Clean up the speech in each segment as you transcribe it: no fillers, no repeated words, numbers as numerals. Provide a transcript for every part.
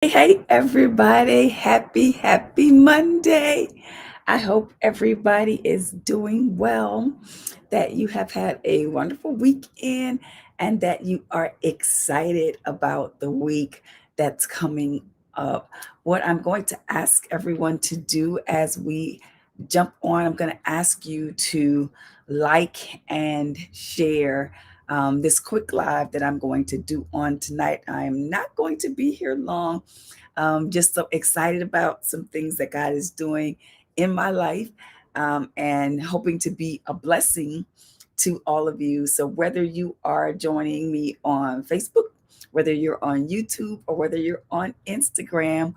Hey, everybody. Happy Monday. I hope everybody is doing well, that you have had a wonderful weekend, and that you are excited about the week that's coming up. What I'm going to ask everyone to do as we jump on, I'm going to ask you to like and share this quick live that I'm going to do on tonight. I am not going to be here long. Just so excited about some things that God is doing in my life, and hoping to be a blessing to all of you. So, whether you are joining me on Facebook, whether you're on YouTube, or whether you're on Instagram,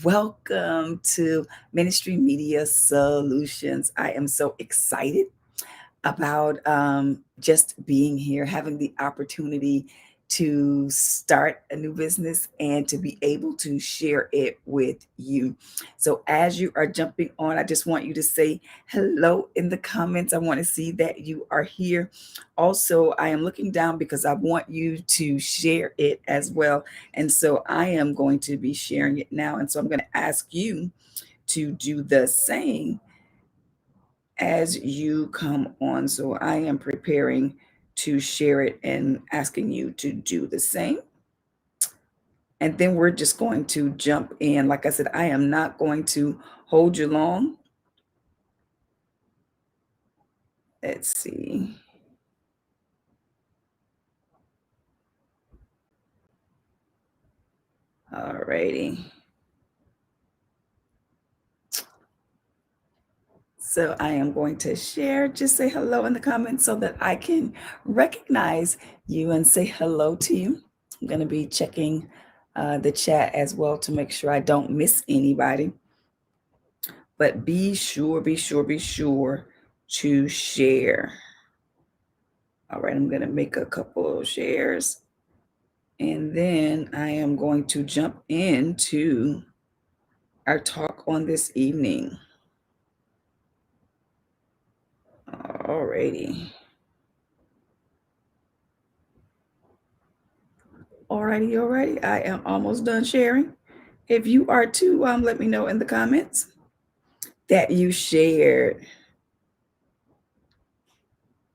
welcome to Ministry Media Solutions. I am so excited about just being here, having the opportunity to start a new business and to be able to share it with you. So, as you are jumping on, I just want you to say hello in the comments. I want to see that you are here. Also, I am looking down because I want you to share it as well. And so, I am going to be sharing it now. And so, I'm going to ask you to do the same as you come on. So I am preparing to share it and asking you to do the same. And then we're just going to jump in. Like I said, I am not going to hold you long. Let's see. All righty. So I am going to share, just say hello in the comments so that I can recognize you and say hello to you. I'm going to be checking the chat as well to make sure I don't miss anybody. But be sure to share. All right, I'm going to make a couple of shares. And then I am going to jump into our talk on this evening. All righty. Alrighty. I am almost done sharing. If you are too, let me know in the comments that you shared.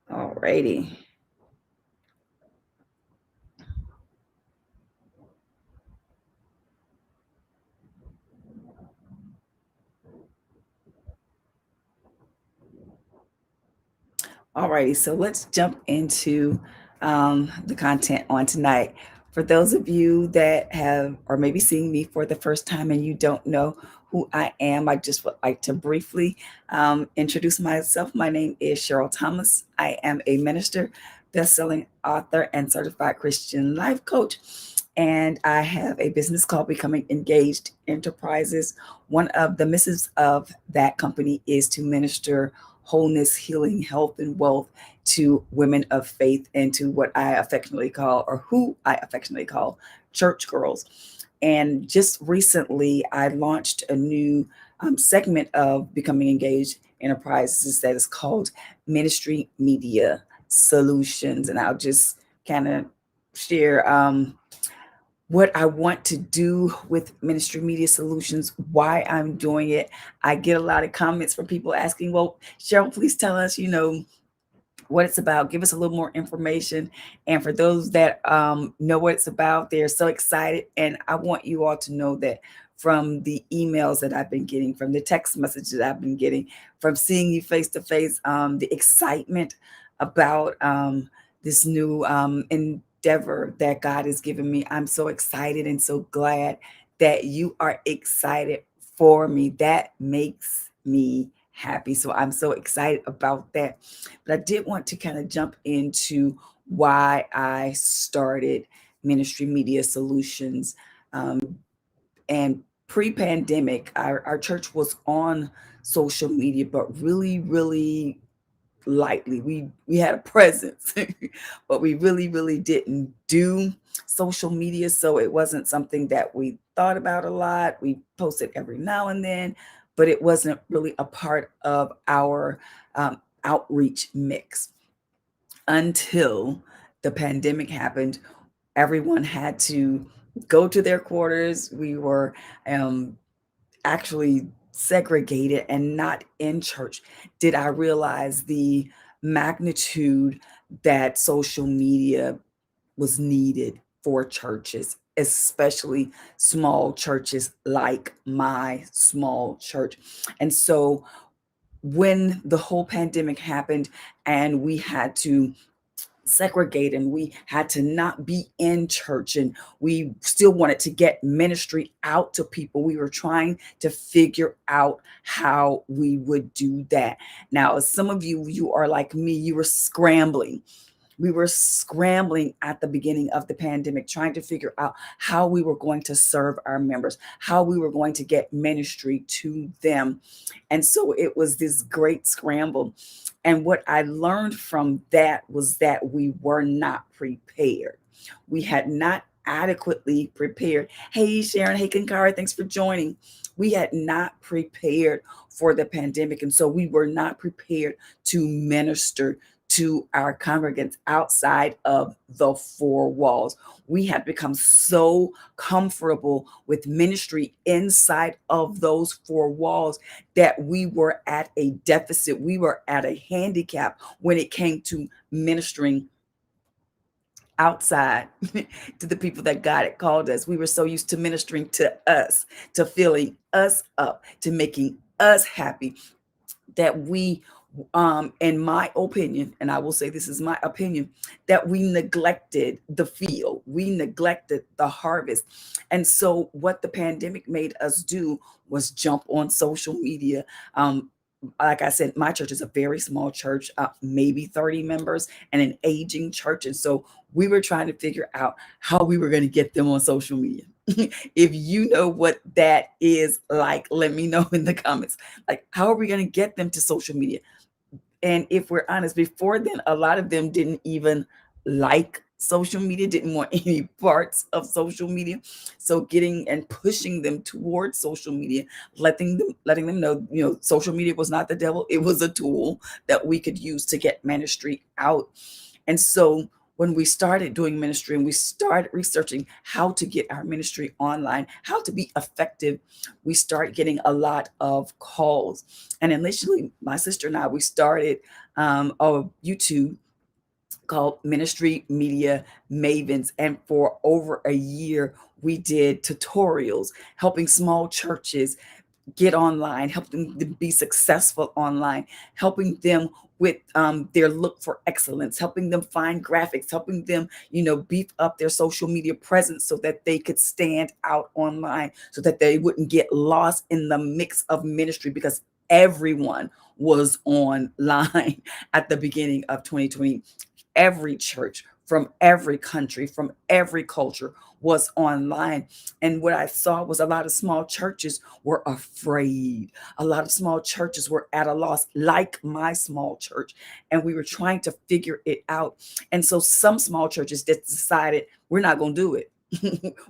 Alrighty. Alrighty, so let's jump into the content on tonight. For those of you that have or maybe seeing me for the first time and you don't know who I am, I just would like to briefly introduce myself. My name is Cheryl Thomas. I am a minister, best-selling author, and certified Christian life coach. And I have a business called Becoming Engaged Enterprises. One of the missions of that company is to minister wholeness, healing, health, and wealth to women of faith and to what I affectionately call, or who I affectionately call, church girls. And just recently, I launched a new segment of Becoming Engaged Enterprises that is called Ministry Media Solutions. And I'll just kind of share what I want to do with Ministry Media Solutions, why I'm doing it. I get a lot of comments from people asking, well, Cheryl, please tell us, what it's about. Give us a little more information. And for those that know what it's about, they're so excited. And I want you all to know that from the emails that I've been getting, from the text messages that I've been getting, from seeing you face to face, the excitement about this new endeavor that God has given me. I'm so excited and so glad that you are excited for me. That makes me happy. So I'm so excited about that. But I did want to kind of jump into why I started Ministry Media Solutions. And pre-pandemic, our church was on social media, but really lightly. We had a presence, but we really didn't do social media. So it wasn't something that we thought about a lot. We posted every now and then, but it wasn't really a part of our outreach mix until the pandemic happened. Everyone had to go to their quarters. We were um, actually segregated and not in church. Did I realize the magnitude that social media was needed for churches, especially small churches like my small church? And so when the whole pandemic happened and we had to segregate and we had to not be in church and we still wanted to get ministry out to people, we were trying to figure out how we would do that. Now, some of you are like me, you were scrambling. We were scrambling at the beginning of the pandemic, trying to figure out how we were going to serve our members, how we were going to get ministry to them. And so it was this great scramble. And what I learned from that was that we were not prepared. We had not adequately prepared. Hey, Sharon. Hey, Kinkara. Thanks for joining. We had not prepared for the pandemic. And so we were not prepared to minister to our congregants outside of the four walls. We had become so comfortable with ministry inside of those four walls that we were at a deficit. We were at a handicap when it came to ministering outside to the people that God had called us. We were so used to ministering to us, to filling us up, to making us happy, that we in my opinion, and I will say this is my opinion, that we neglected the field, we neglected the harvest. And so what the pandemic made us do was jump on social media. Like I said, my church is a very small church, maybe 30 members, and an aging church. And so we were trying to figure out how we were going to get them on social media. If you know what that is like, let me know in the comments. Like, how are we going to get them to social media? And if we're honest, before then, a lot of them didn't even like social media, didn't want any parts of social media. So getting and pushing them towards social media, letting them know, social media was not the devil. It was a tool that we could use to get ministry out. And so when we started doing ministry and we started researching how to get our ministry online, how to be effective, we started getting a lot of calls. And initially, my sister and I, we started a YouTube called Ministry Media Mavens. And for over a year, we did tutorials helping small churches get online, helping them to be successful online, helping them with their look for excellence, helping them find graphics, helping them, beef up their social media presence so that they could stand out online, so that they wouldn't get lost in the mix of ministry, because everyone was online at the beginning of 2020. Every church from every country, from every culture was online. And what I saw was a lot of small churches were afraid. A lot of small churches were at a loss, like my small church. And we were trying to figure it out. And so some small churches just decided, we're not going to do it.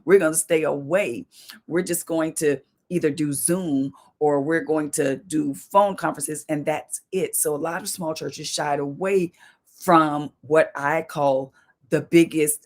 We're going to stay away. We're just going to either do Zoom or we're going to do phone conferences, and that's it. So a lot of small churches shied away from what I call the biggest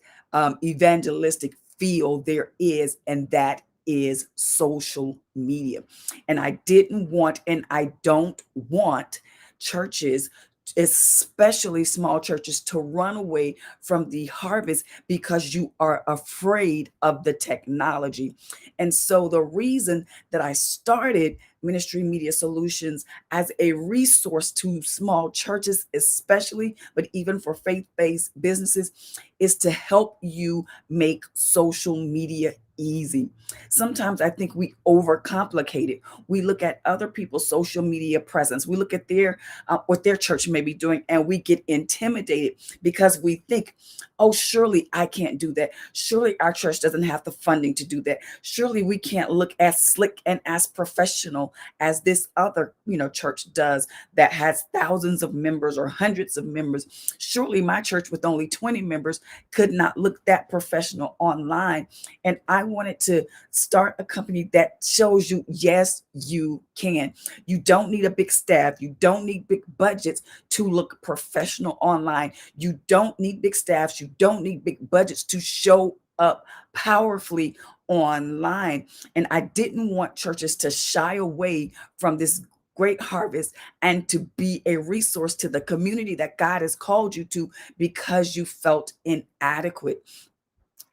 evangelistic field there is, and that is social media. And I didn't want, and I don't want churches, especially small churches, to run away from the harvest because you are afraid of the technology. And so the reason that I started Ministry Media Solutions as a resource to small churches, especially, but even for faith based businesses, is to help you make social media easy. Sometimes I think we overcomplicate it. We look at other people's social media presence, we look at their what their church may be doing, and we get intimidated because we think, oh, surely I can't do that. Surely our church doesn't have the funding to do that. Surely we can't look as slick and as professional as this other, church does that has thousands of members or hundreds of members. Surely my church with only 20 members could not look that professional online. And I wanted to start a company that shows you, yes, you can. You don't need a big staff. You don't need big budgets to look professional online. You don't need big staffs. You don't need big budgets to show up powerfully online. And I didn't want churches to shy away from this great harvest and to be a resource to the community that God has called you to because you felt inadequate.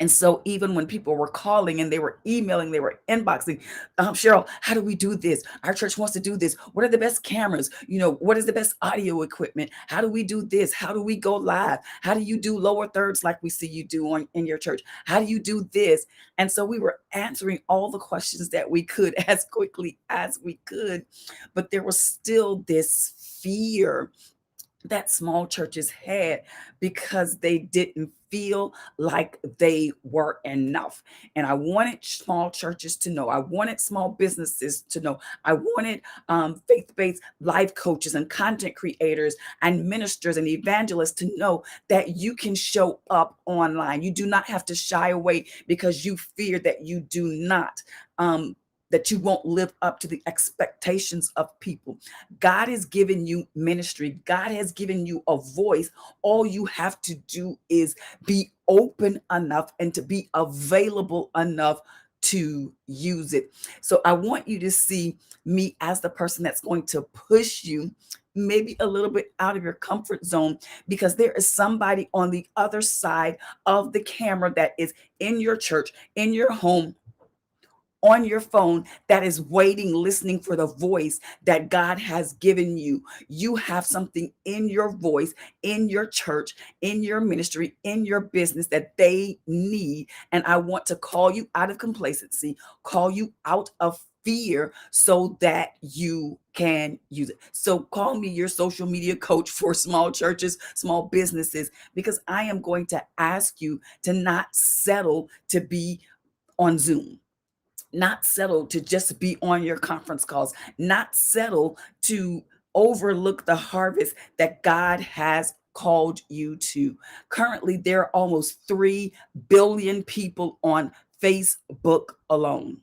And so even when people were calling and they were emailing, they were inboxing, Cheryl, how do we do this? Our church wants to do this. What are the best cameras? What is the best audio equipment? How do we do this? How do we go live? How do you do lower thirds like we see you do in your church? How do you do this? And so we were answering all the questions that we could as quickly as we could. But there was still this fear that small churches had because they didn't feel like they were enough. And I wanted small churches to know, I wanted small businesses to know, I wanted faith-based life coaches and content creators and ministers and evangelists to know that you can show up online. You do not have to shy away because you fear that you do not. That you won't live up to the expectations of people. God has given you ministry. God has given you a voice. All you have to do is be open enough and to be available enough to use it. So I want you to see me as the person that's going to push you maybe a little bit out of your comfort zone, because there is somebody on the other side of the camera that is in your church, in your home, on your phone, that is waiting, listening for the voice that God has given you. You have something in your voice, in your church, in your ministry, in your business that they need. And I want to call you out of complacency, call you out of fear so that you can use it. So call me your social media coach for small churches, small businesses, because I am going to ask you to not settle to be on Zoom, not settle to just be on your conference calls, not settle to overlook the harvest that God has called you to. Currently, there are almost 3 billion people on Facebook alone.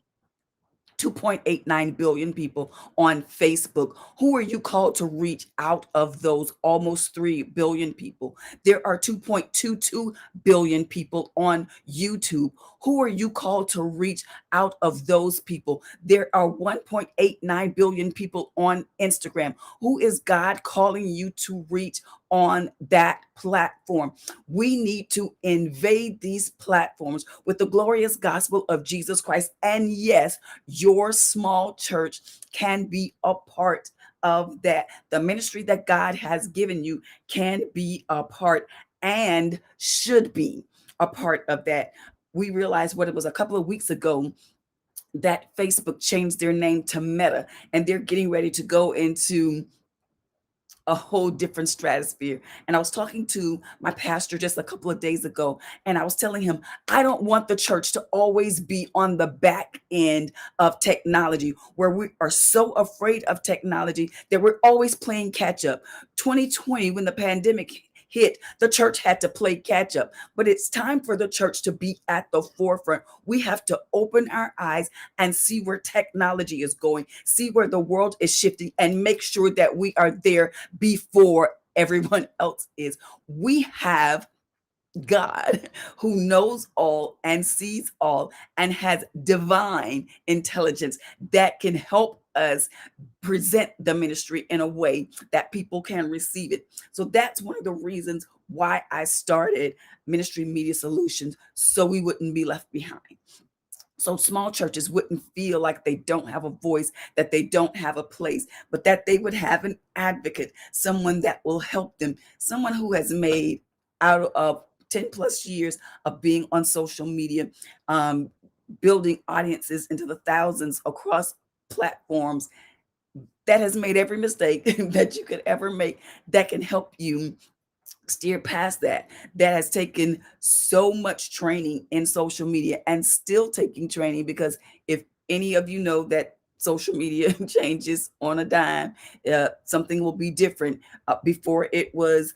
2.89 billion people on Facebook. Who are you called to reach out of those almost 3 billion people? There are 2.22 billion people on YouTube. Who are you called to reach out of those people? There are 1.89 billion people on Instagram. Who is God calling you to reach on that platform? We need to invade these platforms with the glorious gospel of Jesus Christ. And yes, your small church can be a part of that. The ministry that God has given you can be a part and should be a part of that. We realized what it was a couple of weeks ago that Facebook changed their name to Meta, and they're getting ready to go into a whole different stratosphere. And I was talking to my pastor just a couple of days ago, and I was telling him, I don't want the church to always be on the back end of technology, where we are so afraid of technology that we're always playing catch up. 2020, when the pandemic hit, the church had to play catch up. But it's time for the church to be at the forefront. We have to open our eyes and see where technology is going, see where the world is shifting, and make sure that we are there before everyone else is. We have God who knows all and sees all and has divine intelligence that can help us present the ministry in a way that people can receive it. So that's one of the reasons why I started Ministry Media Solutions, so we wouldn't be left behind. So small churches wouldn't feel like they don't have a voice, that they don't have a place, but that they would have an advocate, someone that will help them, someone who has made out of 10 plus years of being on social media, building audiences into the thousands across platforms, that has made every mistake that you could ever make, that can help you steer past that. That has taken so much training in social media and still taking training, because if any of you know that social media changes on a dime, something will be different. Before it was,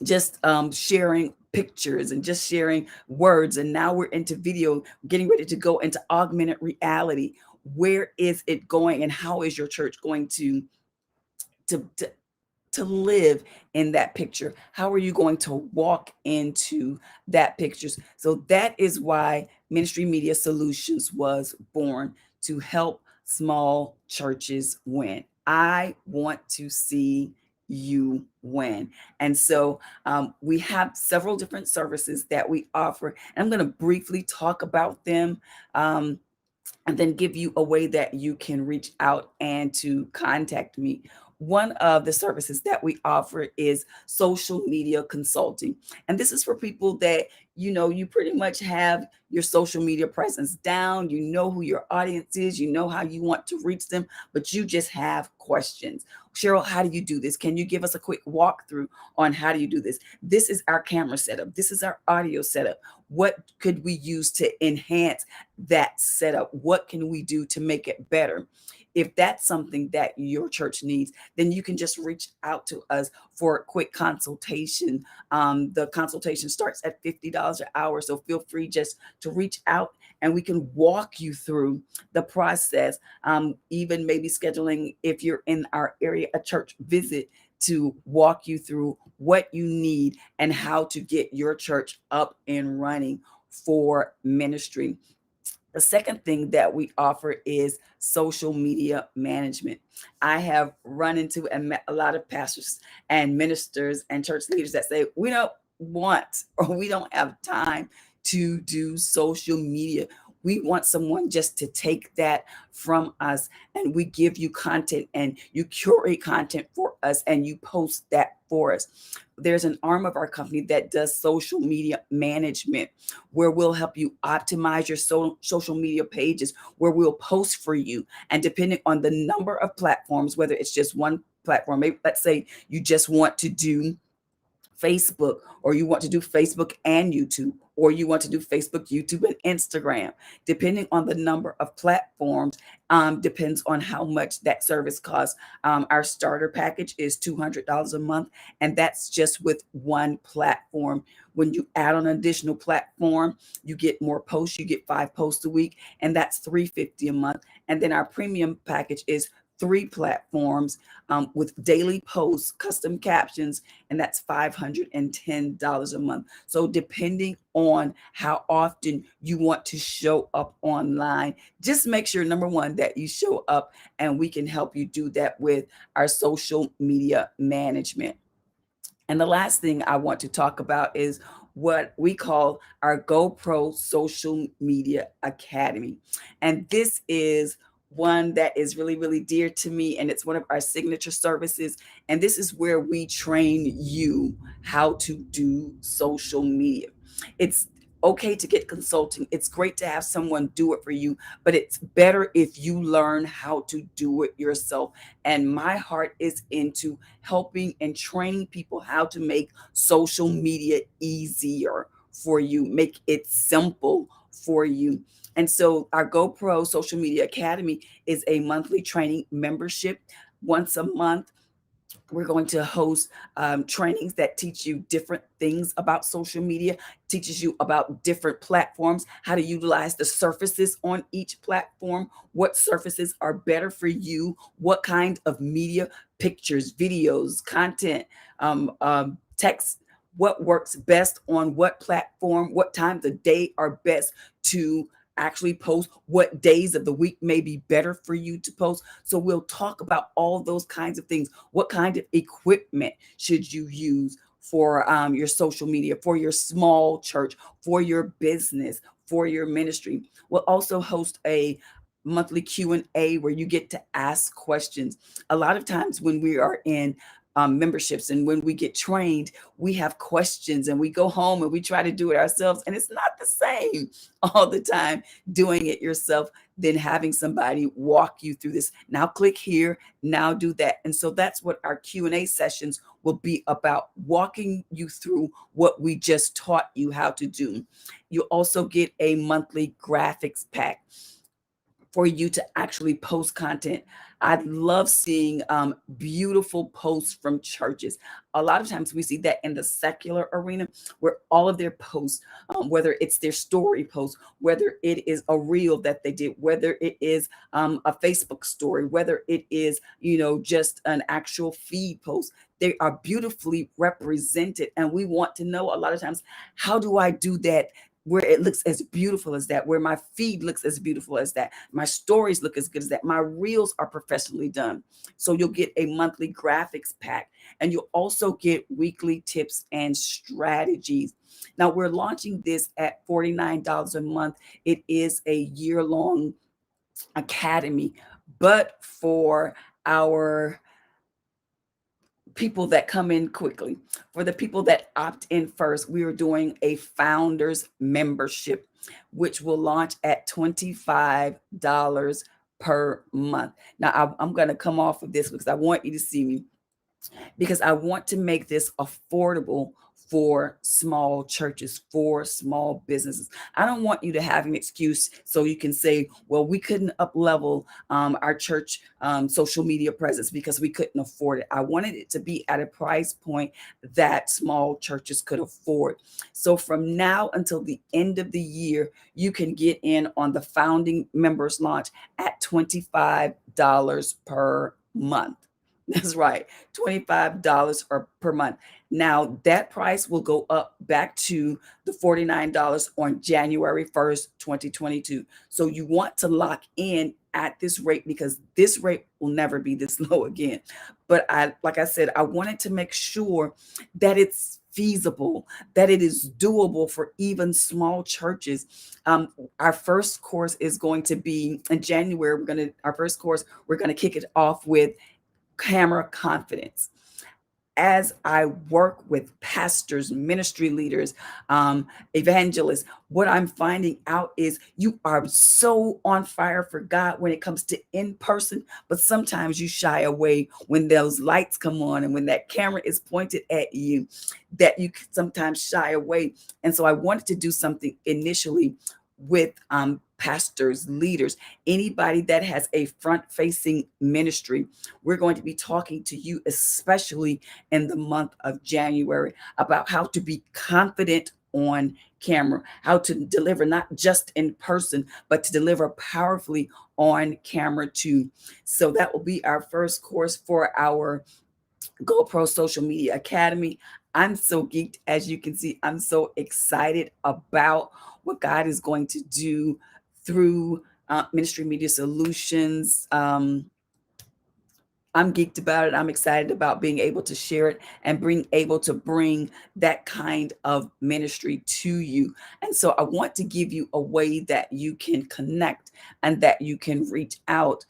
just sharing pictures and just sharing words, and now we're into video, getting ready to go into augmented reality. Where is it going, and how is your church going to to live in that picture? How are you going to walk into that picture? So that is why Ministry Media Solutions was born, to help small churches win. I want to see you win. And so we have several different services that we offer. And I'm going to briefly talk about them. And then give you a way that you can reach out and to contact me. One of the services that we offer is social media consulting. And this is for people that, you pretty much have your social media presence down. You know who your audience is. You know how you want to reach them, but you just have questions. Cheryl, how do you do this? Can you give us a quick walkthrough on how do you do this? This is our camera setup. This is our audio setup. What could we use to enhance that setup? What can we do to make it better? If that's something that your church needs, then you can just reach out to us for a quick consultation. The consultation starts at $50 an hour. So feel free just to reach out and we can walk you through the process. Even maybe scheduling, if you're in our area, a church visit to walk you through what you need and how to get your church up and running for ministry. The second thing that we offer is social media management. I have run into and met a lot of pastors and ministers and church leaders that say, we don't want or we don't have time to do social media. We want someone just to take that from us, and we give you content and you curate content for us and you post that for us. There's an arm of our company that does social media management, where we'll help you optimize your social media pages, where we'll post for you. And depending on the number of platforms, whether it's just one platform, maybe let's say you just want to do Facebook, or you want to do Facebook and YouTube, or you want to do Facebook, YouTube, and Instagram. Depending on the number of platforms, depends on how much that service costs. Our starter package is $200 a month, and that's just with one platform. When you add on an additional platform, you get more posts. You get 5 posts a week, and that's $350 a month. And then our premium package is 3 platforms with daily posts, custom captions, and that's $510 a month. So depending on how often you want to show up online, just make sure, number one, that you show up, and we can help you do that with our social media management. And the last thing I want to talk about is what we call our GoPro Social Media Academy. And this is one that is really, really dear to me, and it's one of our signature services. And this is where we train you how to do social media. It's okay to get consulting. It's great to have someone do it for you, but it's better if you learn how to do it yourself. And my heart is into helping and training people how to make social media easier for you, make it simple for you. And so our GoPro Social Media Academy is a monthly training membership. Once a month, we're going to host trainings that teach you different things about social media, teaches you about different platforms, how to utilize the surfaces on each platform, what surfaces are better for you, what kind of media, pictures, videos, content, text, what works best on what platform, what times of day are best to actually post, what days of the week may be better for you to post. So we'll talk about all those kinds of things. What kind of equipment should you use for your social media, for your small church, for your business, for your ministry? We'll also host a monthly Q&A where you get to ask questions. A lot of times when we are in memberships and when we get trained, we have questions and we go home and we try to do it ourselves. And it's not the same all the time doing it yourself than having somebody walk you through this. Now click here, now do that. And so that's what our Q&A sessions will be about, walking you through what we just taught you how to do. You also get a monthly graphics pack. for you to actually post content. I love seeing beautiful posts from churches. A lot of times we see that in the secular arena where all of their posts, whether it's their story post, whether it is a reel that they did, whether it is a Facebook story, whether it is, just an actual feed post, they are beautifully represented. And we want to know a lot of times, how do I do that where it looks as beautiful as that, where my feed looks as beautiful as that, my stories look as good as that, my reels are professionally done. So you'll get a monthly graphics pack, and you'll also get weekly tips and strategies. Now we're launching this at $49 a month. It is a year-long academy, but for our people that come in quickly, for the people that opt in first, we are doing a founders membership, which will launch at $25 per month. Now, I'm going to come off of this because I want you to see me, because I want to make this affordable for small churches, for small businesses. I don't want you to have an excuse so you can say, well, we couldn't up level our church social media presence because we couldn't afford it. I wanted it to be at a price point that small churches could afford. So from now until the end of the year, you can get in on the founding members launch at $25 per month. That's right, $25 per month. Now, that price will go up back to the $49 on January 1st, 2022. So you want to lock in at this rate because this rate will never be this low again. But like I said, I wanted to make sure that it's feasible, that it is doable for even small churches. Our first course is going to be in January. Our first course, we're going to kick it off with camera confidence. As I work with pastors, ministry leaders, evangelists, what I'm finding out is you are so on fire for God when it comes to in person, but sometimes you shy away when those lights come on and when that camera is pointed at you, that you sometimes shy away. And so I wanted to do something initially with pastors, leaders, anybody that has a front facing ministry. We're going to be talking to you, especially in the month of January, about how to be confident on camera, how to deliver not just in person, but to deliver powerfully on camera too. So that will be our first course for our GoPro Social Media Academy. I'm so geeked, as you can see. I'm so excited about what God is going to do through Ministry Media Solutions. I'm geeked about it. I'm excited about being able to share it and being able to bring that kind of ministry to you. And so I want to give you a way that you can connect and that you can reach out.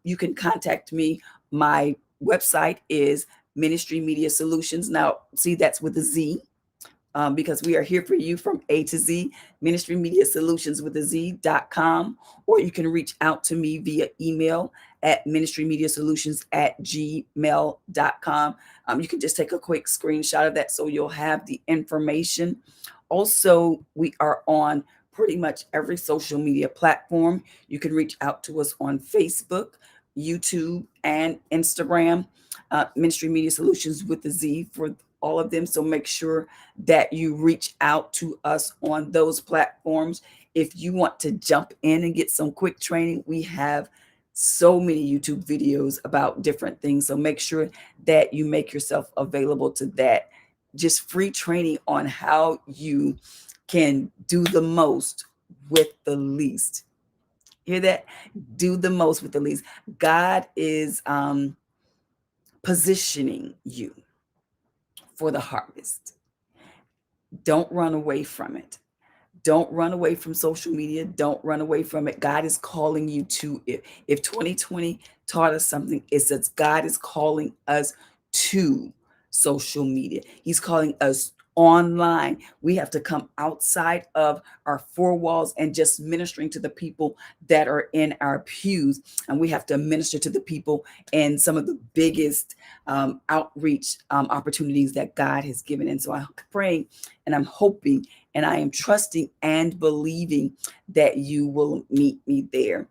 You can contact me. My website is Ministry Media Solutions. Now, see, that's with a Z. Because we are here for you from A to Z, Ministry Media Solutions with a Z.com, or you can reach out to me via email at ministrymediasolutions@gmail.com. You can just take a quick screenshot of that so you'll have the information. Also, we are on pretty much every social media platform. You can reach out to us on Facebook, YouTube, and Instagram. Ministry Media Solutions with a Z for all of them. So make sure that you reach out to us on those platforms. If you want to jump in and get some quick training, we have so many YouTube videos about different things. So make sure that you make yourself available to that. Just free training on how you can do the most with the least. Hear that? Do the most with the least. God is positioning you for the harvest. Don't run away from it. Don't run away from social media. Don't run away from it. God is calling you to it. If 2020 taught us something, it's that God is calling us to social media. He's calling us online. We have to come outside of our four walls and just ministering to the people that are in our pews. And we have to minister to the people in some of the biggest outreach opportunities that God has given. And so I'm praying and I'm hoping and I am trusting and believing that you will meet me there.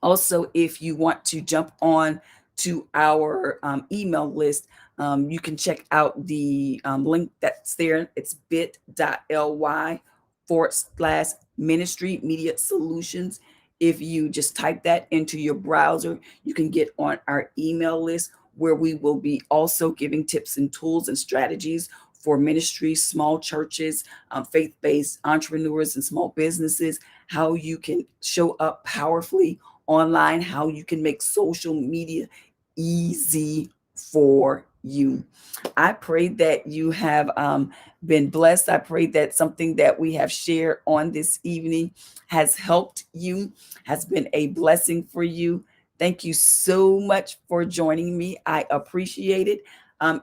Also, if you want to jump on to our email list, you can check out the link that's there. It's bit.ly/ministry media solutions. If you just type that into your browser, you can get on our email list where we will be also giving tips and tools and strategies for ministries, small churches, faith based entrepreneurs, and small businesses, how you can show up powerfully online, how you can make social media easy for you. I pray that you have been blessed. I pray that something that we have shared on this evening has helped you, has been a blessing for you. Thank you so much for joining me. I appreciate it.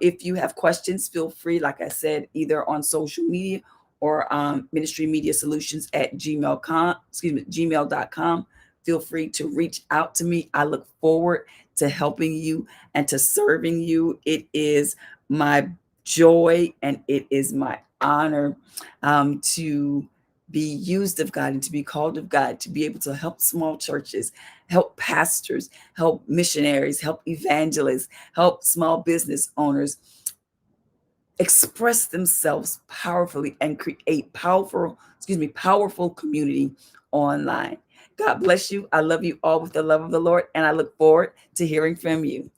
If you have questions, feel free, like I said, either on social media or ministry media solutions at gmail.com. Feel free to reach out to me. I look forward to helping you and to serving you. It is my joy and it is my honor to be used of God and to be called of God, to be able to help small churches, help pastors, help missionaries, help evangelists, help small business owners express themselves powerfully and create powerful community online. God bless you. I love you all with the love of the Lord, and I look forward to hearing from you.